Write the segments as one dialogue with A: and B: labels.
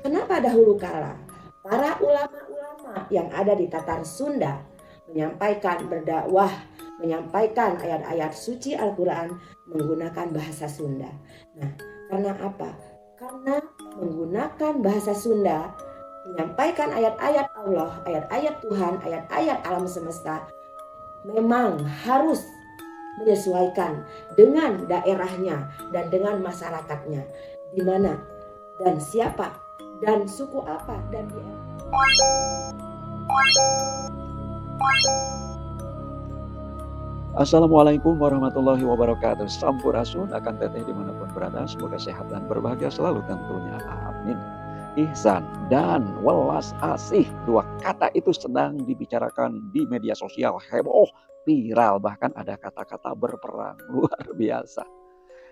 A: Kenapa dahulu kala para ulama-ulama yang ada di Tatar Sunda menyampaikan berdakwah, menyampaikan ayat-ayat suci Al-Quran menggunakan bahasa Sunda? Nah, karena apa? Karena menggunakan bahasa Sunda, menyampaikan ayat-ayat Allah, ayat-ayat Tuhan, ayat-ayat alam semesta, memang harus menyesuaikan dengan daerahnya dan dengan masyarakatnya, di mana dan siapa dan suku apa dan di
B: Assalamualaikum warahmatullahi wabarakatuh. Sampurasun akan teteh dimanapun berada. Semoga sehat dan berbahagia selalu tentunya. Amin. Ihsan dan welas asih. Dua kata itu sedang dibicarakan di media sosial. Heboh, viral. Bahkan ada kata-kata berperang. Luar biasa.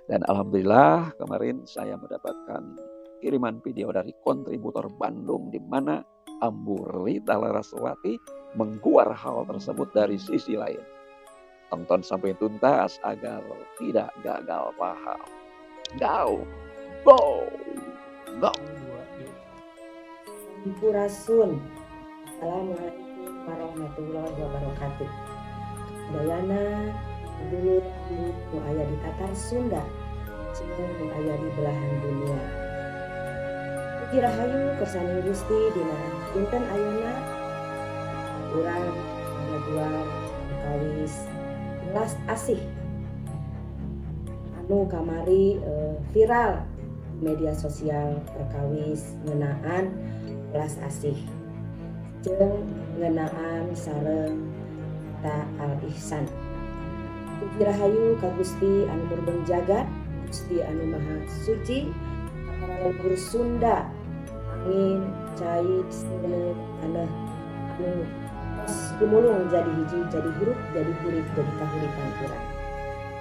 B: Dan alhamdulillah kemarin saya mendapatkan kiriman video dari kontributor Bandung di mana Ambu Rita Laraswati mengguar hal tersebut dari sisi lain. Tonton sampai tuntas agar tidak gagal paham. Go.
A: Sampurasun. Assalamualaikum warahmatullahi wabarakatuh. Dayana dulu nu aya di Tatar Sunda, cenah nu aya di belahan dunia. Puji rahayu kersani Gusti dina dinten ayeuna urang ngajual kawis welas asih anu kamari viral media sosial perkawis ngeunaan welas asih jeung ngeunaan sareng ta al-ihsan. Puji rahayu ka Gusti anu murben jagat, Gusti anu maha suci, para leluhur Sunda, angin, cai, seuneu aneh anu tos gumulung jadi hiji, jadi huruf, jadi hurif, jadi kahuripan urang.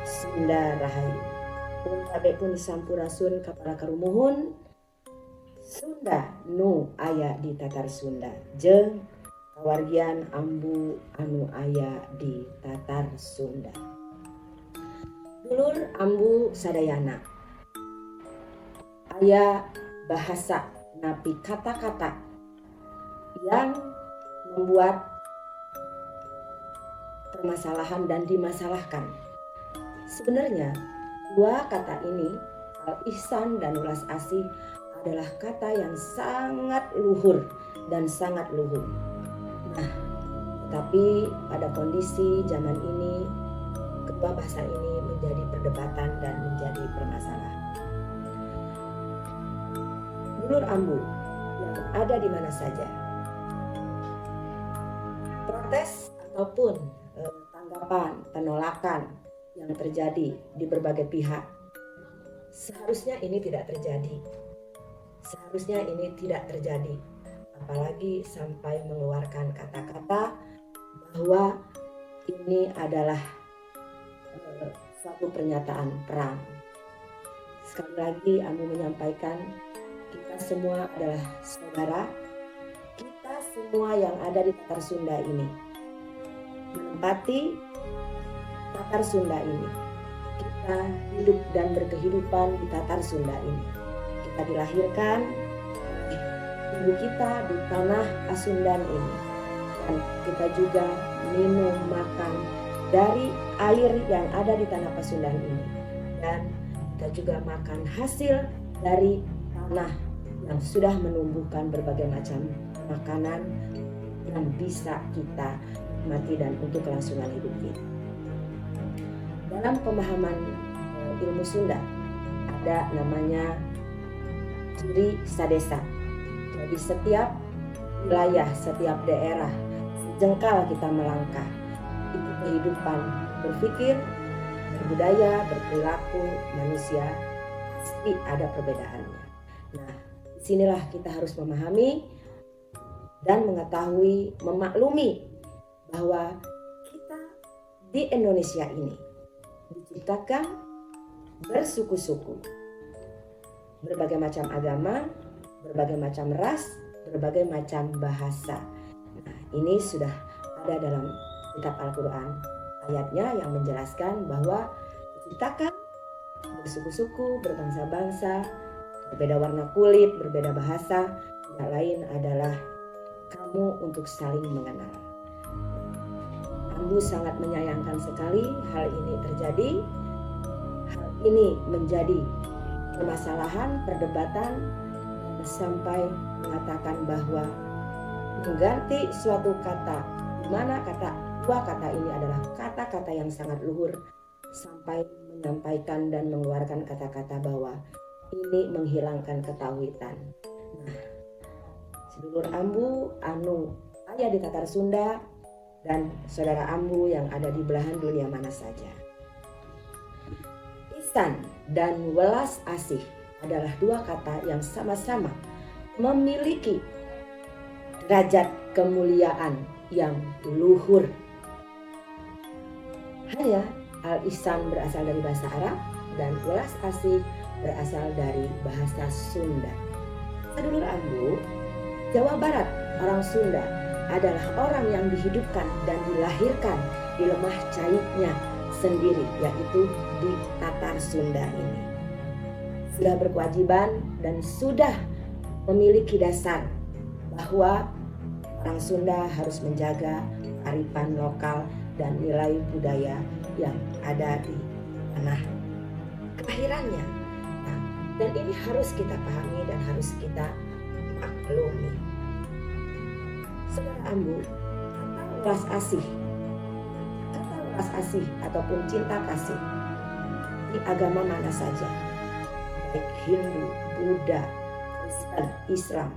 A: Sunda rahayu. Pun kabeh pun sampurasun ka para karumuhun Sunda nu aya di Tatar Sunda jeung kawargian ambu anu aya di Tatar Sunda. Dulur ambu sadayana aya bahasa napi kata-kata yang membuat permasalahan dan dimasalahkan. Sebenarnya dua kata ini, al-ihsan dan welas asih, adalah kata yang sangat luhur dan sangat luhur. Nah, tetapi pada kondisi zaman ini kedua bahasa ini menjadi perdebatan dan menjadi permasalahan. Dulur ambu yang ada di mana saja, protes ataupun tanggapan, penolakan yang terjadi di berbagai pihak, seharusnya ini tidak terjadi. Seharusnya ini tidak terjadi, apalagi sampai mengeluarkan kata-kata bahwa ini adalah suatu pernyataan perang. Sekali lagi Ambu menyampaikan, kita semua adalah saudara, kita semua yang ada di Tatar Sunda ini menempati Tatar Sunda ini. Kita hidup dan berkehidupan di Tatar Sunda ini. Kita dilahirkan ibu kita di tanah Pasundan ini, dan kita juga minum makan dari air yang ada di tanah Pasundan ini, dan kita juga makan hasil dari tanah yang sudah menumbuhkan berbagai macam makanan yang bisa kita nikmati dan untuk kelangsungan hidup kita. Dalam pemahaman ilmu Sunda ada namanya ciri sadesa. Jadi setiap wilayah, setiap daerah, sejengkal kita melangkah, itu kehidupan berpikir, berbudaya, berperilaku manusia pasti ada perbedaannya. Nah, disinilah kita harus memahami dan mengetahui, memaklumi bahwa kita di Indonesia ini diciptakan bersuku-suku, berbagai macam agama, berbagai macam ras, berbagai macam bahasa. Nah, ini sudah ada dalam kitab Al-Quran, ayatnya yang menjelaskan bahwa diciptakan bersuku-suku, berbangsa-bangsa, berbeda warna kulit, berbeda bahasa, tidak lain adalah kamu untuk saling mengenal. Ambu sangat menyayangkan sekali hal ini terjadi. Hal ini menjadi permasalahan, perdebatan, sampai mengatakan bahwa mengganti suatu kata, di mana dua kata ini adalah kata-kata yang sangat luhur, sampai menyampaikan dan mengeluarkan kata-kata bahwa ini menghilangkan ketauhidan. Nah, sedulur Ambu anu ayah di Tatar Sunda dan saudara Ambu yang ada di belahan dunia mana saja. Ihsan dan welas asih adalah dua kata yang sama-sama memiliki derajat kemuliaan yang luhur. Hanya al-ihsan berasal dari bahasa Arab dan welas asih berasal dari bahasa Sunda. Sedulur Ambu, Jawa Barat, orang Sunda adalah orang yang dihidupkan dan dilahirkan di lemah Caiknya sendiri, yaitu di Tatar Sunda ini. Sudah berkewajiban dan sudah memiliki dasar bahwa orang Sunda harus menjaga kearifan lokal dan nilai budaya yang ada di tanah kelahirannya. Nah, dan ini harus kita pahami dan harus kita maklumi. Saudara Ambu, welas asih, kata welas asih ataupun cinta kasih di agama mana saja, baik Hindu, Buddha, Kristen, Islam,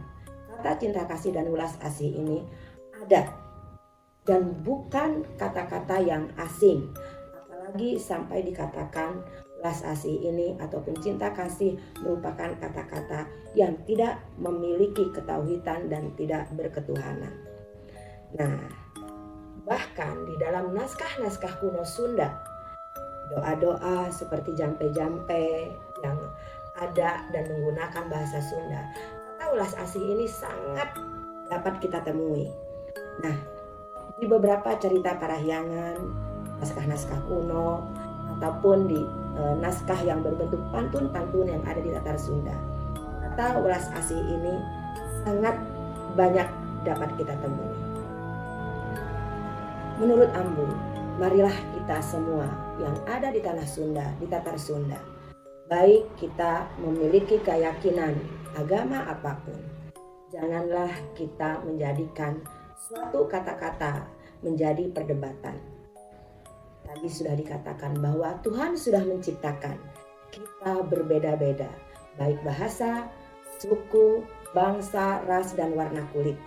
A: kata cinta kasih dan welas asih ini ada dan bukan kata-kata yang asing, apalagi sampai dikatakan welas asih ini ataupun cinta kasih merupakan kata-kata yang tidak memiliki ketauhidan dan tidak berketuhanan. Nah, bahkan di dalam naskah-naskah kuno Sunda, doa-doa seperti jampe-jampe yang ada dan menggunakan bahasa Sunda, kata welas asih ini sangat dapat kita temui. Nah, di beberapa cerita parahyangan, naskah-naskah kuno, ataupun di naskah yang berbentuk pantun-pantun yang ada di Tatar Sunda, kata welas asih ini sangat banyak dapat kita temui. Menurut Ambu, marilah kita semua yang ada di tanah Sunda, di Tatar Sunda, baik kita memiliki keyakinan agama apapun, janganlah kita menjadikan suatu kata-kata menjadi perdebatan. Tadi sudah dikatakan bahwa Tuhan sudah menciptakan kita berbeda-beda, baik bahasa, suku, bangsa, ras, dan warna kulit.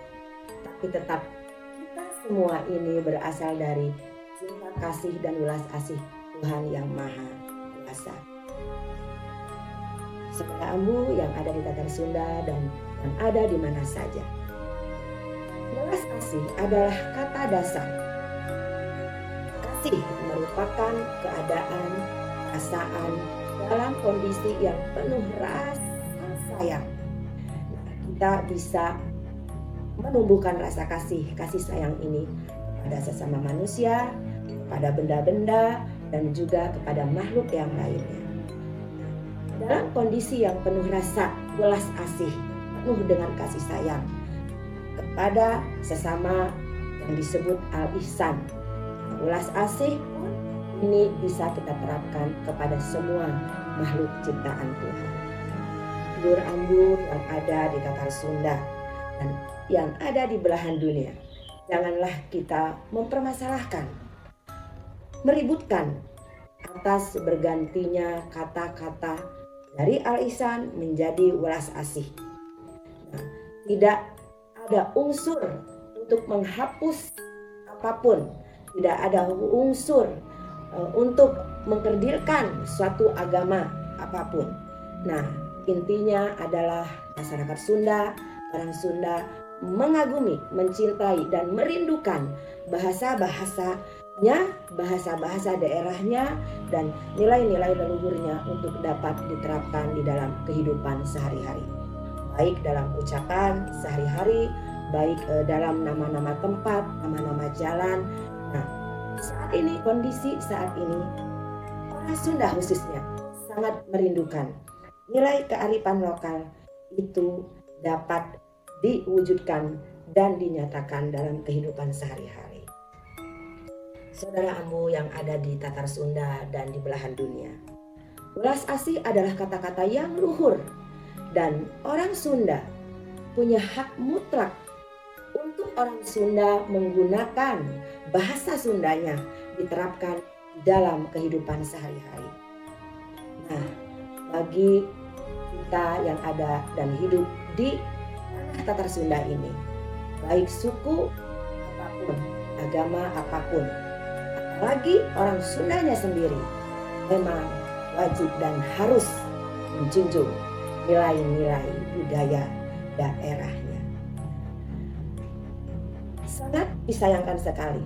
A: Tapi tetap kita semua ini berasal dari cinta kasih dan welas asih Tuhan yang Maha Kuasa. Saudara Ambu yang ada di Tatar Sunda dan yang ada di mana saja, welas asih adalah kata dasar. Kasih merupakan keadaan, perasaan dalam kondisi yang penuh rasa sayang. Nah, kita bisa menumbuhkan rasa kasih sayang ini kepada sesama manusia, kepada benda-benda, dan juga kepada makhluk yang lainnya. Dalam kondisi yang penuh rasa welas asih, penuh dengan kasih sayang kepada sesama yang disebut al-ihsan. Welas asih pun ini bisa kita terapkan kepada semua makhluk ciptaan Tuhan. Sedulur Ambu yang ada di Tatar Sunda dan yang ada di belahan dunia, janganlah kita mempermasalahkan, meributkan atas bergantinya kata-kata dari al-ihsan menjadi welas asih. Nah, tidak ada unsur untuk menghapus apapun, tidak ada unsur untuk mengkerdilkan suatu agama apapun. Nah, intinya adalah masyarakat Sunda, orang Sunda mengagumi, mencintai, dan merindukan bahasa-bahasanya, bahasa-bahasa daerahnya, dan nilai-nilai leluhurnya untuk dapat diterapkan di dalam kehidupan sehari-hari. Baik dalam ucapan sehari-hari, baik dalam nama-nama tempat, nama-nama jalan. Nah, saat ini, kondisi saat ini, orang Sunda khususnya sangat merindukan nilai kearifan lokal itu dapat diwujudkan dan dinyatakan dalam kehidupan sehari-hari. Saudara Ambu yang ada di Tatar Sunda dan di belahan dunia, welas asih adalah kata-kata yang luhur dan orang Sunda punya hak mutlak untuk orang Sunda menggunakan bahasa Sundanya diterapkan dalam kehidupan sehari-hari. Nah, bagi kita yang ada dan hidup di tanah Tatar Sunda ini, baik suku apapun, agama apapun, apalagi orang Sundanya sendiri, memang wajib dan harus menjunjung nilai-nilai budaya daerahnya. Sangat disayangkan sekali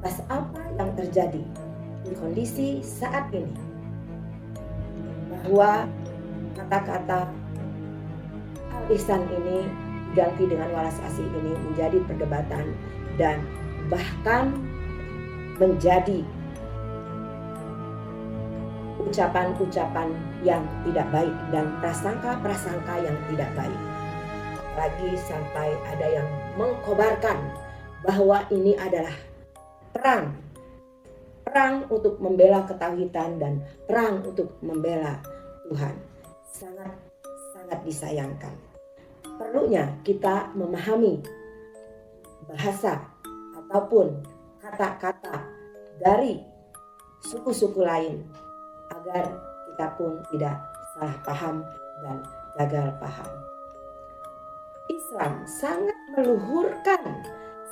A: atas apa yang terjadi di kondisi saat ini, bahwa kata-kata al-ihsan ini diganti dengan walas asih ini menjadi perdebatan dan bahkan menjadi ucapan-ucapan yang tidak baik dan prasangka-prasangka yang tidak baik. Apalagi sampai ada yang mengkobarkan bahwa ini adalah perang untuk membela ketauhidan dan perang untuk membela Tuhan. Sangat disayangkan. Perlunya kita memahami bahasa ataupun kata-kata dari suku-suku lain agar kita pun tidak salah paham dan gagal paham. Islam sangat meluhurkan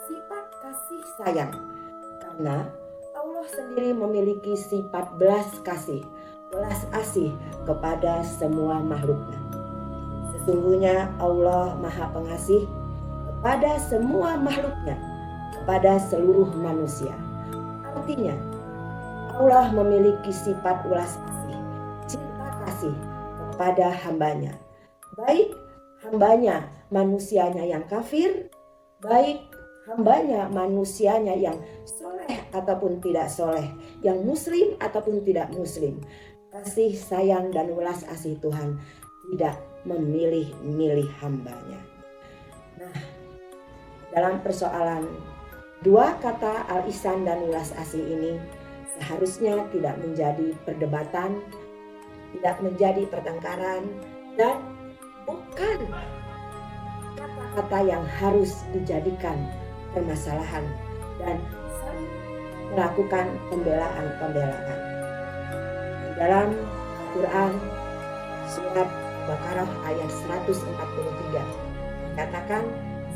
A: sifat kasih sayang karena Allah sendiri memiliki sifat belas asih kepada semua makhluknya. Sesungguhnya Allah Maha Pengasih kepada semua makhluknya, kepada seluruh manusia. Artinya, Allah memiliki sifat ulas asih, cinta kasih kepada hambanya. Baik hambanya manusianya yang kafir, baik hambanya manusianya yang soleh ataupun tidak soleh, yang muslim ataupun tidak muslim. Kasih sayang dan ulas asih Tuhan tidak memilih-milih hambanya. Nah, dalam persoalan dua kata al-ihsan dan ulas asih ini seharusnya tidak menjadi perdebatan, tidak menjadi pertengkaran, dan bukan kata-kata yang harus dijadikan permasalahan dan saling melakukan pembelaan. Di dalam Al-Quran surat Baqarah ayat 143 dikatakan,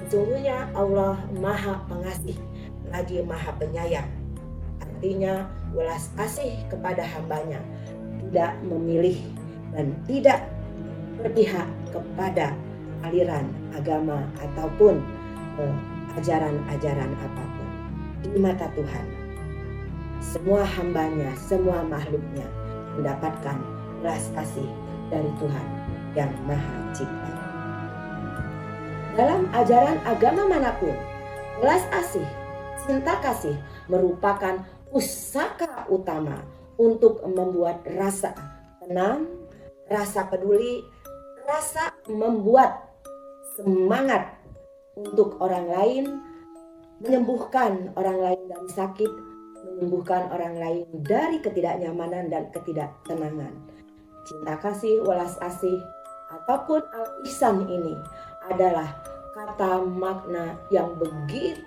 A: sesungguhnya Allah Maha Pengasih lagi Maha Penyayang. Artinya welas asih kepada hambanya, tidak memilih dan tidak berpihak kepada aliran agama ataupun ajaran-ajaran apapun. Di mata Tuhan, semua hambanya, semua makhluknya mendapatkan belas kasih dari Tuhan yang Maha Cipta. Dalam ajaran agama manapun, belas asih, cinta kasih merupakan pusaka utama untuk membuat rasa tenang, rasa peduli, rasa membuat semangat untuk orang lain, menyembuhkan orang lain dari sakit, menyembuhkan orang lain dari ketidaknyamanan dan ketidaktenangan. Cinta kasih, welas asih, ataupun al-ihsan ini adalah kata makna yang begitu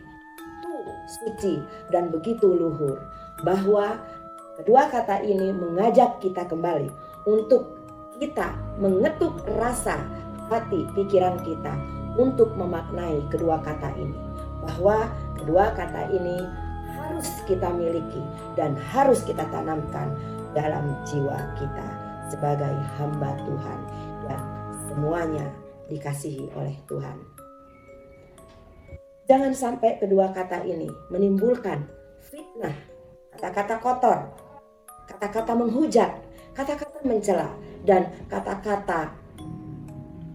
A: suci dan begitu luhur, bahwa kedua kata ini mengajak kita kembali untuk kita mengetuk rasa hati pikiran kita untuk memaknai kedua kata ini, bahwa kedua kata ini harus kita miliki dan harus kita tanamkan dalam jiwa kita sebagai hamba Tuhan yang semuanya dikasihi oleh Tuhan. Jangan sampai kedua kata ini menimbulkan fitnah, kata-kata kotor, kata-kata menghujat, kata-kata mencela, dan kata-kata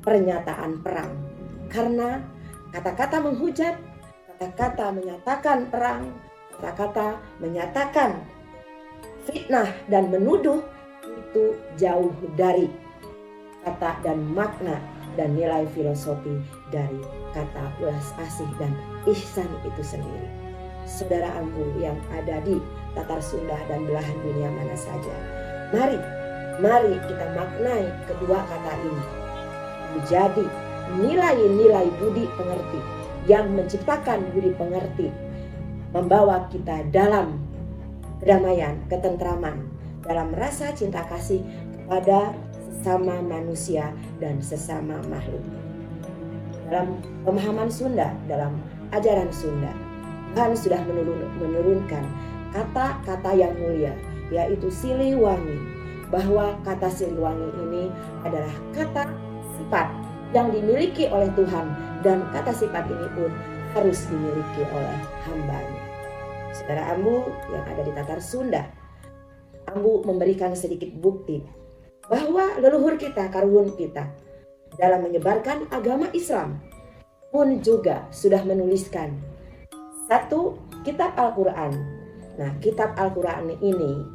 A: pernyataan perang. Karena kata-kata menghujat, kata-kata menyatakan perang, kata-kata menyatakan fitnah dan menuduh itu jauh dari kata dan makna dan nilai filosofi dari kata welas asih dan ihsan itu sendiri. Saudara Ambu yang ada di Tatar Sunda dan belahan dunia mana saja, mari kita maknai kedua kata ini menjadi nilai-nilai budi pengerti yang menciptakan budi pengerti, membawa kita dalam kedamaian, ketentraman, dalam rasa cinta kasih kepada sesama manusia dan sesama makhluk. Dalam pemahaman Sunda, dalam ajaran Sunda, Tuhan sudah menurunkan kata-kata yang mulia, yaitu Siliwangi, bahwa kata Siliwangi ini adalah kata sifat yang dimiliki oleh Tuhan, dan kata sifat ini pun harus dimiliki oleh hambanya. Saudara Ambu yang ada di Tatar Sunda, Ambu memberikan sedikit bukti bahwa leluhur kita, karuhun kita dalam menyebarkan agama Islam pun juga sudah menuliskan satu kitab Al-Quran. Nah, kitab Al-Quran ini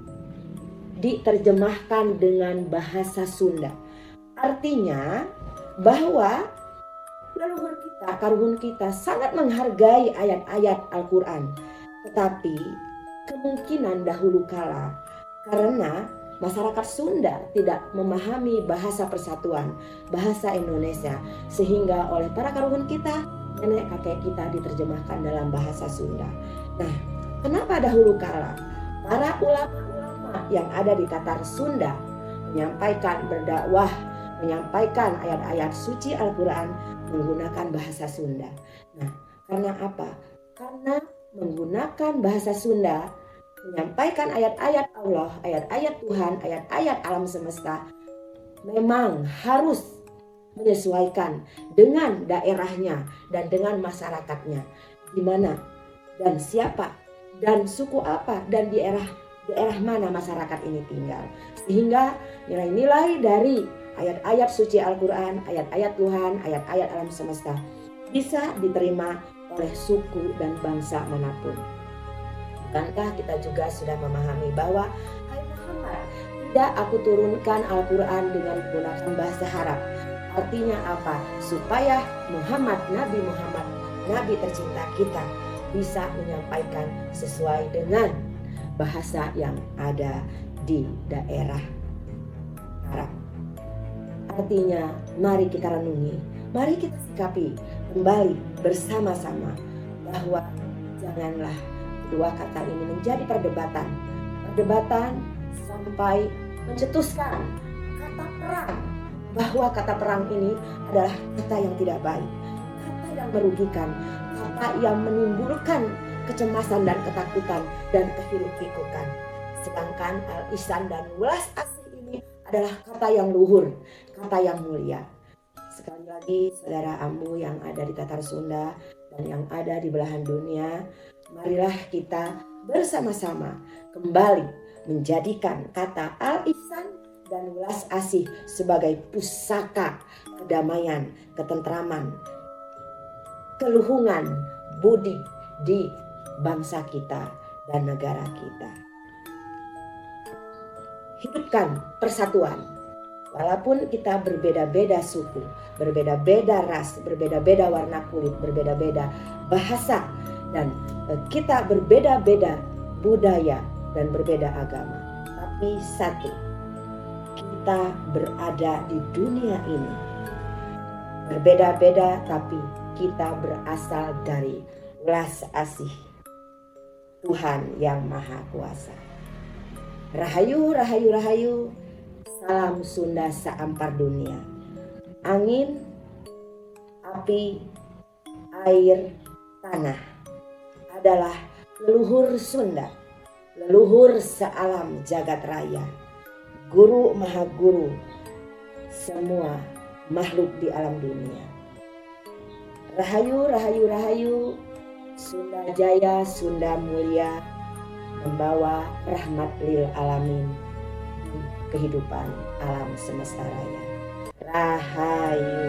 A: diterjemahkan dengan bahasa Sunda. Artinya bahwa leluhur kita, karuhun kita sangat menghargai ayat-ayat Al-Quran. Tetapi kemungkinan dahulu kala karena masyarakat Sunda tidak memahami bahasa persatuan, bahasa Indonesia, sehingga oleh para karuhun kita, nenek kakek kita diterjemahkan dalam bahasa Sunda. Nah, kenapa dahulu kala para ulama-ulama yang ada di Tatar Sunda menyampaikan berdakwah, menyampaikan ayat-ayat suci Al-Quran menggunakan bahasa Sunda? Nah, karena apa? Karena menggunakan bahasa Sunda, menyampaikan ayat-ayat Allah, ayat-ayat Tuhan, ayat-ayat alam semesta, memang harus menyesuaikan dengan daerahnya dan dengan masyarakatnya, di mana dan siapa dan suku apa dan di daerah mana masyarakat ini tinggal, sehingga nilai-nilai dari ayat-ayat suci Al-Quran, ayat-ayat Tuhan, ayat-ayat alam semesta bisa diterima oleh suku dan bangsa manapun. Bukankah kita juga sudah memahami bahwa hai Muhammad, tidak aku turunkan Al-Quran dengan menggunakan bahasa Arab. Artinya apa? Supaya Nabi Muhammad, Nabi tercinta kita, bisa menyampaikan sesuai dengan bahasa yang ada di daerah Arab. Artinya mari kita renungi, mari kita sikapi kembali bersama-sama bahwa janganlah kedua kata ini menjadi perdebatan sampai mencetuskan kata perang, bahwa kata perang ini adalah kata yang tidak baik, kata yang merugikan, kata yang menimbulkan kecemasan dan ketakutan dan kehiruk-pikukan. Sedangkan al-ihsan dan welas asih ini adalah kata yang luhur, kata yang mulia. Sekali lagi saudara Ambu yang ada di Tatar Sunda dan yang ada di belahan dunia, marilah kita bersama-sama kembali menjadikan kata al-ihsan dan welas asih sebagai pusaka kedamaian, ketentraman, keluhungan, budi di bangsa kita dan negara kita. Hidupkan persatuan. Walaupun kita berbeda-beda suku, berbeda-beda ras, berbeda-beda warna kulit, berbeda-beda bahasa, dan kita berbeda-beda budaya dan berbeda agama. Tapi satu, kita berada di dunia ini berbeda-beda, tapi kita berasal dari welas asih Tuhan yang Maha Kuasa. Rahayu, rahayu, rahayu. Salam Sunda seampar dunia. Angin, api, air, tanah adalah leluhur Sunda, leluhur sealam jagat raya, guru maha guru semua makhluk di alam dunia. Rahayu, rahayu, rahayu. Sunda Jaya, Sunda Mulia, membawa rahmat lil alamin kehidupan alam semesta raya. Rahayu.